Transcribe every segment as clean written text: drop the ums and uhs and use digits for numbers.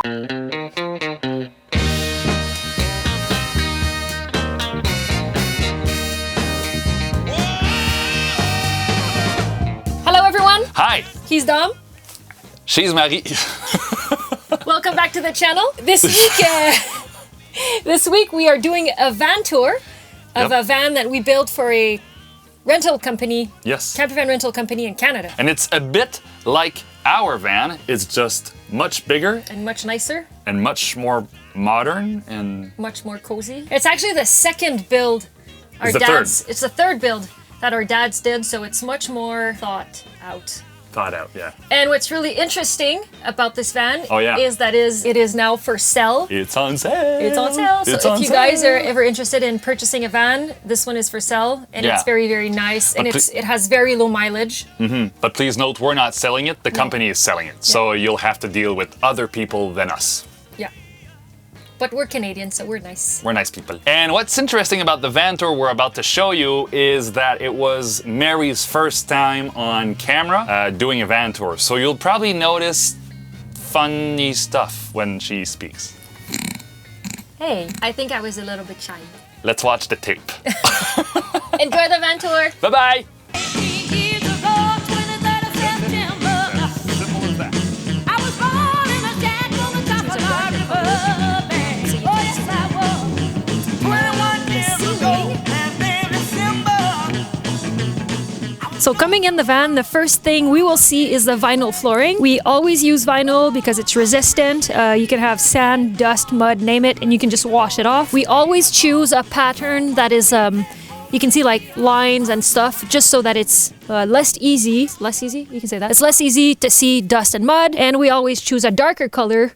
Hello everyone. Hi. He's Dom. She's Marie. Welcome back to the channel. This week we are doing a van tour of a van that we built for a rental company. Yes. Campervan rental company in Canada. And it's a bit like our van. It's just much bigger. And much nicer. And much more modern and... much more cozy. It's actually the second build It's the third build that our dads did, so it's much more thought out. Thought out, yeah. And what's really interesting about this van is that it is now for sale. It's on sale. It's on sale. So if you guys are ever interested in purchasing a van, this one is for sale, and it's very, very nice, and it has very low mileage. Mm-hmm. But please note, we're not selling it. The company is selling it. So you'll have to deal with other people than us. Yeah. But we're Canadian, so we're nice. We're nice people. And what's interesting about the van tour we're about to show you is that it was Mary's first time on camera doing a van tour. So you'll probably notice funny stuff when she speaks. Hey, I think I was a little bit shy. Let's watch the tape. Enjoy the van tour. Bye-bye. So coming in the van, the first thing we will see is the vinyl flooring. We always use vinyl because it's resistant. You can have sand, dust, mud, name it, and you can just wash it off. We always choose a pattern that is, you can see like lines and stuff, just so that it's less easy, you can say that. It's less easy to see dust and mud, and we always choose a darker color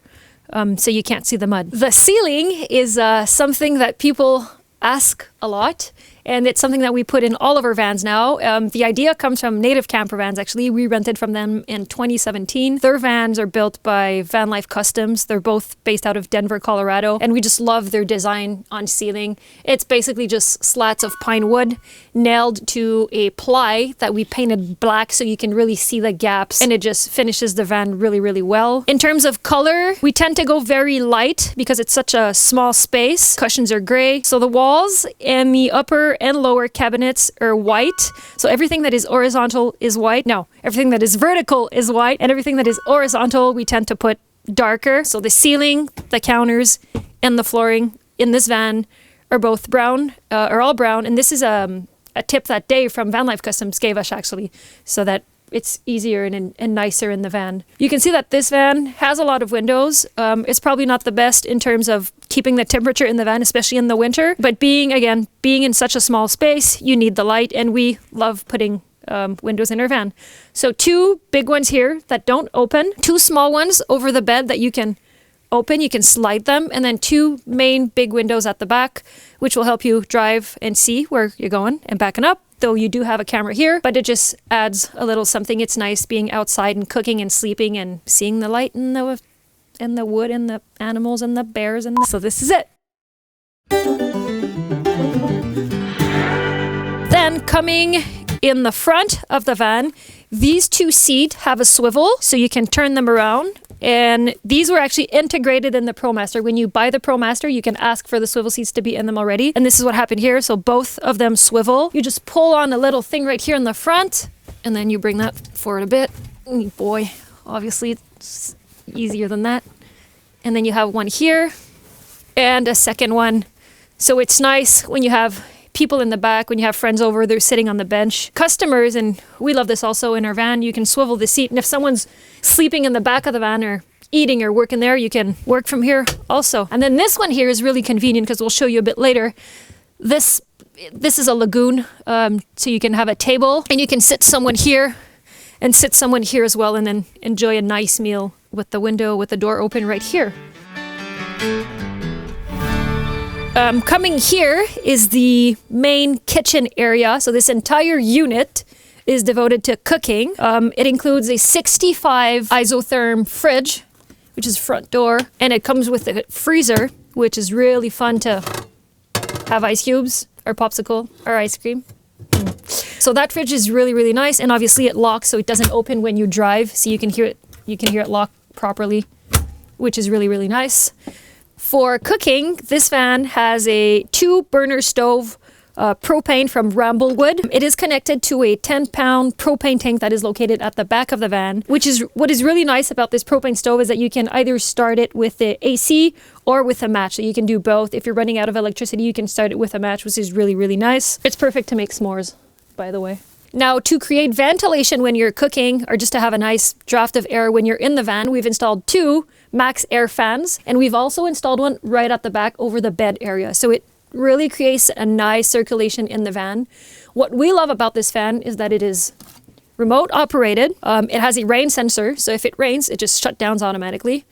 so you can't see the mud. The ceiling is something that people ask a lot. And it's something that we put in all of our vans now. The idea comes from Native Campervans, actually. We rented from them in 2017. Their vans are built by Vanlife Customs. They're both based out of Denver, Colorado. And we just love their design on ceiling. It's basically just slats of pine wood nailed to a ply that we painted black so you can really see the gaps. And it just finishes the van really, really well. In terms of color, we tend to go very light because it's such a small space. Cushions are gray. So the walls and the upper and lower cabinets are white. So everything that is horizontal is white. No, everything that is vertical is white, and everything that is horizontal we tend to put darker. So the ceiling, the counters, and the flooring in this van are both brown, are all brown. And this is a tip that Dave from Vanlife Customs gave us, actually, so that it's easier and nicer in the van. You can see that this van has a lot of windows. It's probably not the best in terms of keeping the temperature in the van, especially in the winter. But being in such a small space, you need the light, and we love putting windows in our van. So 2 big ones here that don't open, 2 small ones over the bed that you can open, you can slide them, and then 2 main big windows at the back, which will help you drive and see where you're going and backing up. Though you do have a camera here, but it just adds a little something. It's nice being outside and cooking and sleeping and seeing the light and the wood and the animals and the bears so this is it. Then coming in the front of the van, these 2 seats have a swivel so you can turn them around. And these were actually integrated in the Promaster. When you buy the Promaster, you can ask for the swivel seats to be in them already. And this is what happened here. So both of them swivel. You just pull on a little thing right here in the front, and then you bring that forward a bit. Oh boy, obviously it's easier than that. And then you have one here and a second one. So it's nice when you have people in the back, when you have friends over, they're sitting on the bench. Customers, and we love this also in our van, you can swivel the seat, and if someone's sleeping in the back of the van or eating or working there, you can work from here also. And then this one here is really convenient because we'll show you a bit later. This is a lagoon, so you can have a table and you can sit someone here and sit someone here as well, and then enjoy a nice meal with the window, with the door open right here. Coming here is the main kitchen area. So this entire unit is devoted to cooking. It includes a 65 isotherm fridge, which is front door, and it comes with a freezer, which is really fun to have ice cubes or popsicle or ice cream. So that fridge is really, really nice, and obviously it locks so it doesn't open when you drive, so you can hear it lock properly. which is really, really nice. For cooking, this van has a 2-burner stove, propane from Ramblewood. It is connected to a 10-pound propane tank that is located at the back of the van, which is what is really nice about this propane stove is that you can either start it with the AC or with a match. So you can do both. If you're running out of electricity, you can start it with a match, which is really, really nice. It's perfect to make s'mores, by the way. Now, to create ventilation when you're cooking, or just to have a nice draft of air when you're in the van, we've installed 2 max air fans, and we've also installed one right at the back over the bed area. So it really creates a nice circulation in the van. What we love about this fan is that it is remote operated. It has a rain sensor, so if it rains, it just shuts down automatically.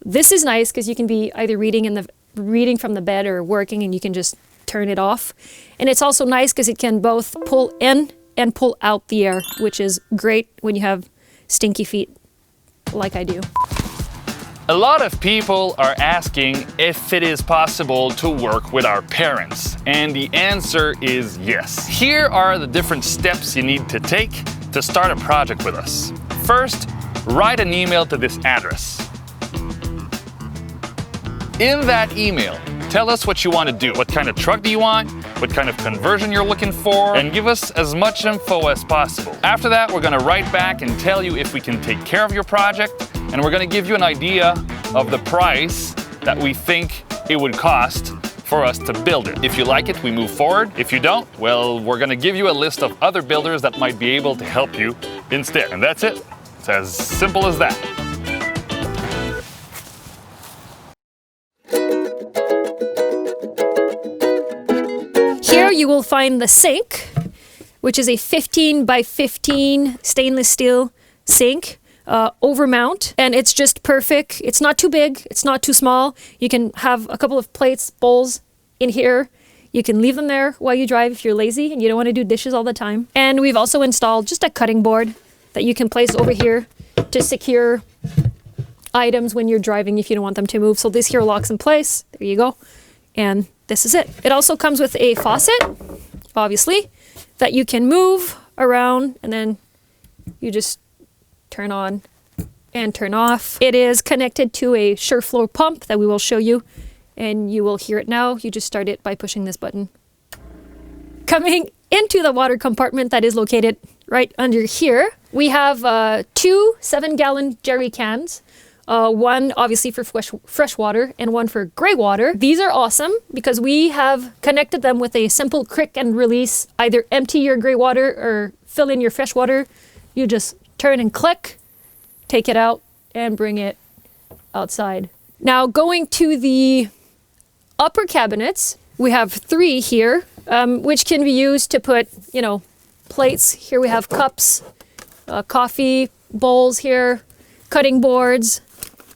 This is nice because you can be either reading from the bed or working, and you can just turn it off. And it's also nice because it can both pull in and pull out the air, which is great when you have stinky feet like I do. A lot of people are asking if it is possible to work with our parents, and the answer is yes. Here are the different steps you need to take to start a project with us. First, write an email to this address. In that email, tell us what you want to do. What kind of truck do you want? What kind of conversion you're looking for? And give us as much info as possible. After that, we're going to write back and tell you if we can take care of your project, and we're going to give you an idea of the price that we think it would cost for us to build it. If you like it, we move forward. If you don't, well, we're going to give you a list of other builders that might be able to help you instead. And that's it. It's as simple as that. Here you will find the sink, which is a 15 by 15 stainless steel sink. Overmount, and it's just perfect. It's not too big, it's not too small. You can have a couple of plates, bowls in here. You can leave them there while you drive if you're lazy and you don't want to do dishes all the time. And we've also installed just a cutting board that you can place over here to secure items when you're driving if you don't want them to move. So this here locks in place. There you go. And this is it. It also comes with a faucet, obviously, that you can move around, and then you just turn on and turn off. It is connected to a SureFlow pump that we will show you, and you will hear it now. You just start it by pushing this button. Coming into the water compartment that is located right under here, we have 2 7-gallon jerry cans. One obviously for fresh water and one for gray water. These are awesome because we have connected them with a simple quick and release. Either empty your gray water or fill in your fresh water. You just turn and click, take it out, and bring it outside. Now going to the upper cabinets, we have 3 here, which can be used to put, plates. Here we have cups, coffee bowls here, cutting boards,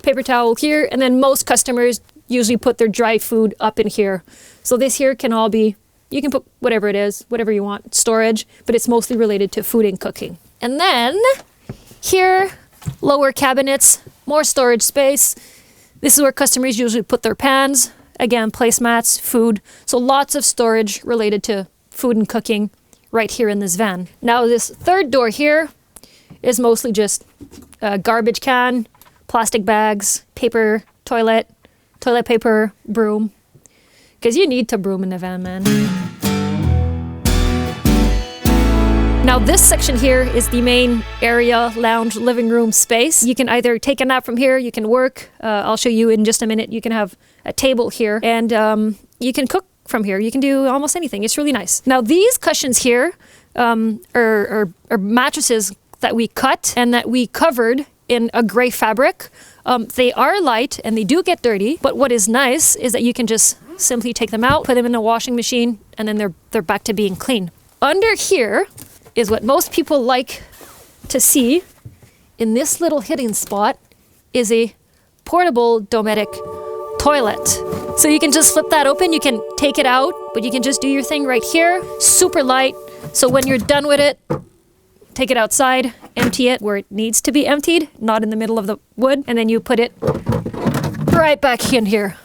paper towel here, and then most customers usually put their dry food up in here. So this here can all be, you can put whatever it is, whatever you want, storage, but it's mostly related to food and cooking. And then here, lower cabinets, more storage space. This is where customers usually put their pans, again, placemats, food. So lots of storage related to food and cooking right here in this van. Now this third door here is mostly just a garbage can, plastic bags, paper, toilet paper, broom. Because you need to broom in the van, man. Now this section here is the main area, lounge, living room space. You can either take a nap from here, you can work. I'll show you in just a minute. You can have a table here, and you can cook from here. You can do almost anything. It's really nice. Now these cushions here are mattresses that we cut and that we covered in a gray fabric. They are light and they do get dirty, but what is nice is that you can just simply take them out, put them in a washing machine, and then they're back to being clean. Under here is what most people like to see. In this little hidden spot is a portable Dometic toilet. So you can just flip that open, you can take it out, but you can just do your thing right here. Super light, so when you're done with it, take it outside, empty it where it needs to be emptied, not in the middle of the wood, and then you put it right back in here.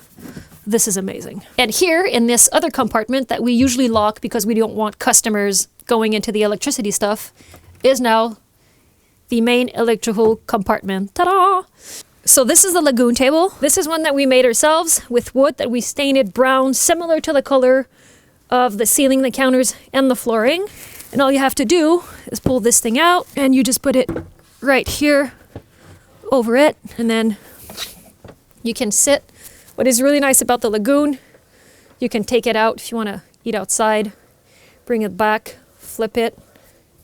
This is amazing. And here in this other compartment that we usually lock because we don't want customers going into the electricity stuff is now the main electrical compartment. Ta-da! So this is the lagoon table. This is one that we made ourselves with wood that we stained it brown, similar to the color of the ceiling, the counters, and the flooring. And all you have to do is pull this thing out and you just put it right here over it, and then you can sit. What is really nice about the lagoon, you can take it out if you want to eat outside, bring it back, flip it.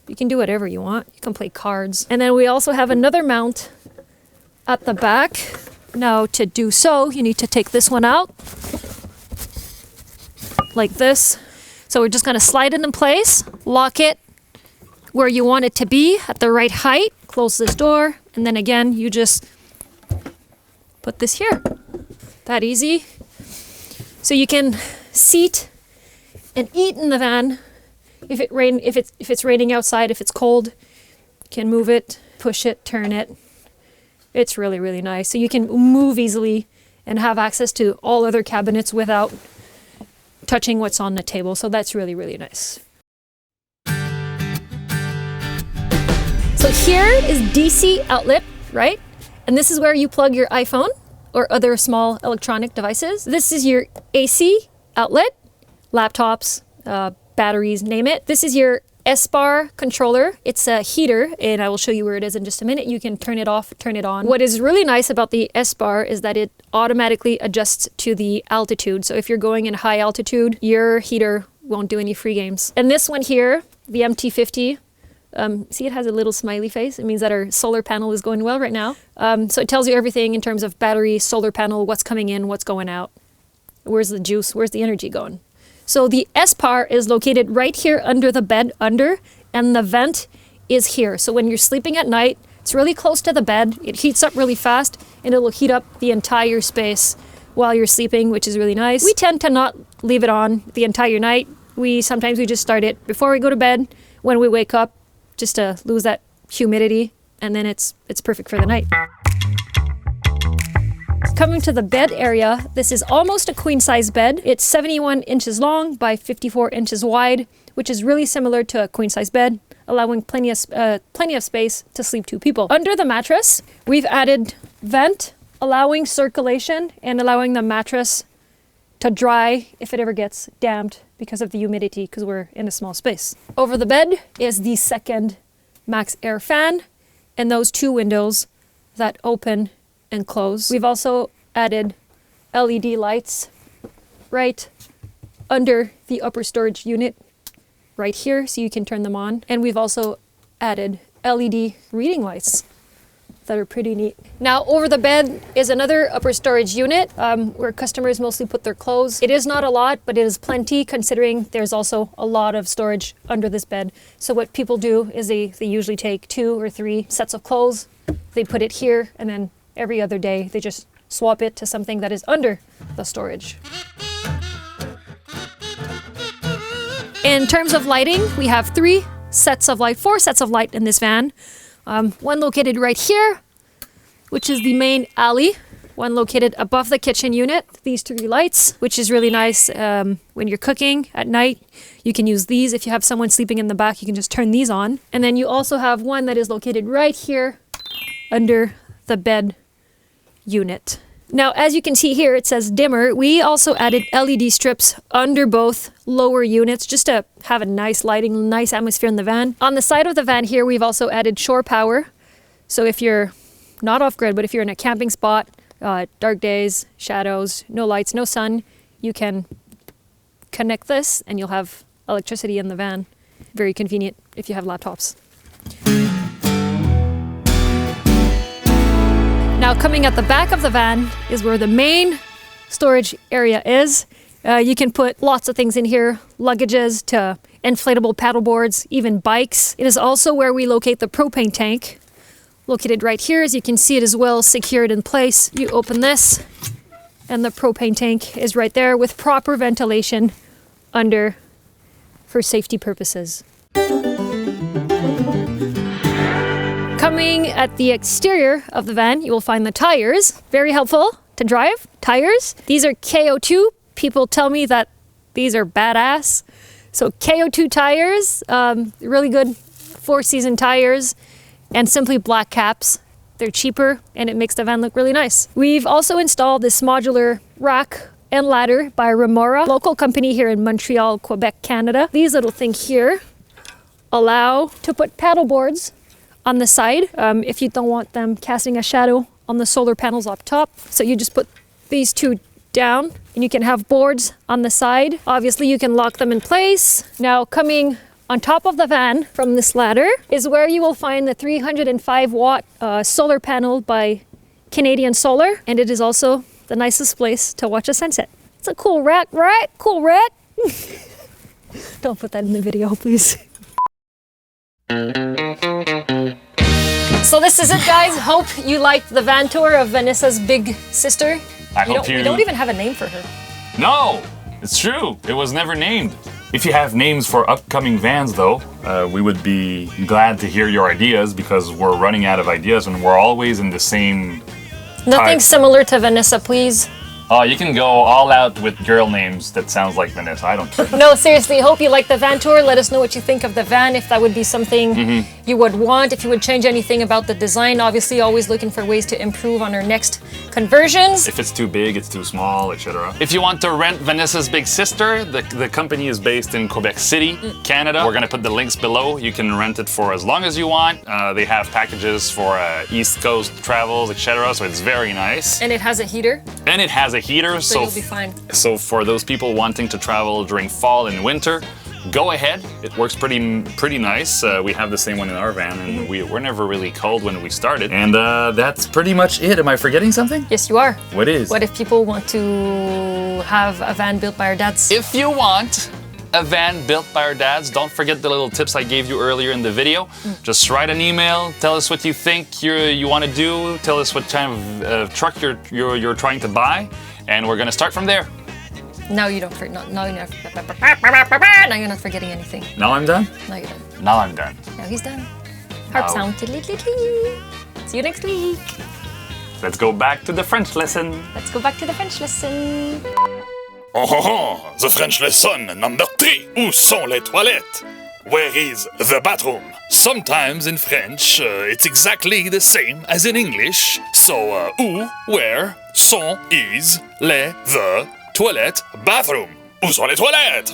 You can do whatever you want. You can play cards. And then we also have another mount at the back. Now to do so, you need to take this one out like this. So we're just going to slide it in place, lock it where you want it to be at the right height, close this door, and then again, you just put this here. That easy. So you can seat and eat in the van. If it's raining outside, if it's cold, you can move it, push it, turn it. It's really, really nice. So you can move easily and have access to all other cabinets without touching what's on the table. So that's really, really nice. So here is DC outlet, right? And this is where you plug your iPhone or other small electronic devices. This is your AC outlet, laptops, batteries, name it. This is your S-bar controller. It's a heater, and I will show you where it is in just a minute. You can turn it off, turn it on. What is really nice about the S-bar is that it automatically adjusts to the altitude. So if you're going in high altitude, your heater won't do any free games. And this one here, the MT50, see, it has a little smiley face. It means that our solar panel is going well right now. So it tells you everything in terms of battery, solar panel, what's coming in, what's going out. Where's the juice? Where's the energy going? So the S-bar is located right here under the bed, and the vent is here. So when you're sleeping at night, it's really close to the bed. It heats up really fast, and it will heat up the entire space while you're sleeping, which is really nice. We tend to not leave it on the entire night. Sometimes we just start it before we go to bed, when we wake up, just to lose that humidity, and then it's perfect for the night. Coming to the bed area, this is almost a queen size bed. It's 71 inches long by 54 inches wide, which is really similar to a queen size bed, allowing plenty of space to sleep two people. Under the mattress, we've added vent, allowing circulation and allowing the mattress to dry if it ever gets damped because of the humidity, because we're in a small space. Over the bed is the second max air fan and those two windows that open and close. We've also added LED lights right under the upper storage unit right here, so you can turn them on. And we've also added LED reading lights that are pretty neat. Now over the bed is another upper storage unit where customers mostly put their clothes. It is not a lot, but it is plenty considering there's also a lot of storage under this bed. So what people do is they usually take 2 or 3 sets of clothes, they put it here, and then every other day they just swap it to something that is under the storage. In terms of lighting, we have 4 sets of light in this van. One located right here, which is the main alley. One located above the kitchen unit, these 3 lights, which is really nice when you're cooking at night. You can use these. If you have someone sleeping in the back, you can just turn these on. And then you also have one that is located right here under the bed unit. Now, as you can see here, it says dimmer. We also added LED strips under both lower units just to have a nice lighting, nice atmosphere in the van. On the side of the van here, we've also added shore power. So if you're not off-grid, but if you're in a camping spot, dark days, shadows, no lights, no sun, you can connect this and you'll have electricity in the van. Very convenient if you have laptops. Now coming at the back of the van is where the main storage area is. You can put lots of things in here, luggages to inflatable paddle boards, even bikes. It is also where we locate the propane tank, located right here. As you can see, it is well secured in place. You open this and the propane tank is right there with proper ventilation under for safety purposes. Coming at the exterior of the van, you will find the tires. Very helpful to drive. Tires. These are KO2. People tell me that these are badass. So KO2 tires, really good 4-season tires, and simply black caps. They're cheaper and it makes the van look really nice. We've also installed this modular rack and ladder by Remora, local company here in Montreal, Quebec, Canada. These little things here allow to put paddle boards on the side if you don't want them casting a shadow on the solar panels up top. So you just put these two down and you can have boards on the side. Obviously you can lock them in place. Now coming on top of the van from this ladder is where you will find the 305 watt solar panel by Canadian Solar, and it is also the nicest place to watch a sunset. It's a cool rack, right? Cool rack. Don't put that in the video, please. So this is it, guys. Hope you liked the van tour of Vanessa's big sister. We don't even have a name for her. No, it's true. It was never named. If you have names for upcoming vans, though, we would be glad to hear your ideas because we're running out of ideas and we're always in the same Nothing similar to Vanessa, please. Oh, you can go all out with girl names that sounds like Vanessa. I don't care. No, seriously, hope you like the van tour. Let us know what you think of the van, if that would be something you would want, if you would change anything about the design. Obviously, always looking for ways to improve on our next conversions. If it's too big, it's too small, etc. If you want to rent Vanessa's big sister, the company is based in Quebec City, Canada. We're going to put the links below. You can rent it for as long as you want. They have packages for East Coast travels, etc. So it's very nice. And it has a heater. And it has a heater, so you'll be fine. So for those people wanting to travel during fall and winter, go ahead. It works pretty nice. We have the same one in our van, and we're never really cold when we started. And that's pretty much it. Am I forgetting something? Yes, you are. What is? What if people want to have a van built by our dads? If you want a van built by our dads, don't forget the little tips I gave you earlier in the video. Just write an email, tell us what you think you want to do, tell us what kind of truck you're trying to buy, and we're gonna start from there. Now you don't forget. Now you're not forgetting anything. Now I'm done? Now you're done. Now I'm done. Now he's done. Harp sound. See you next week. Let's go back to the French lesson. Let's go back to the French lesson. The French lesson number 3. Où sont les toilettes? Where is the bathroom? Sometimes in French, it's exactly the same as in English. So, où, where, sont, is, les, the, toilette, bathroom. Où sont les toilettes?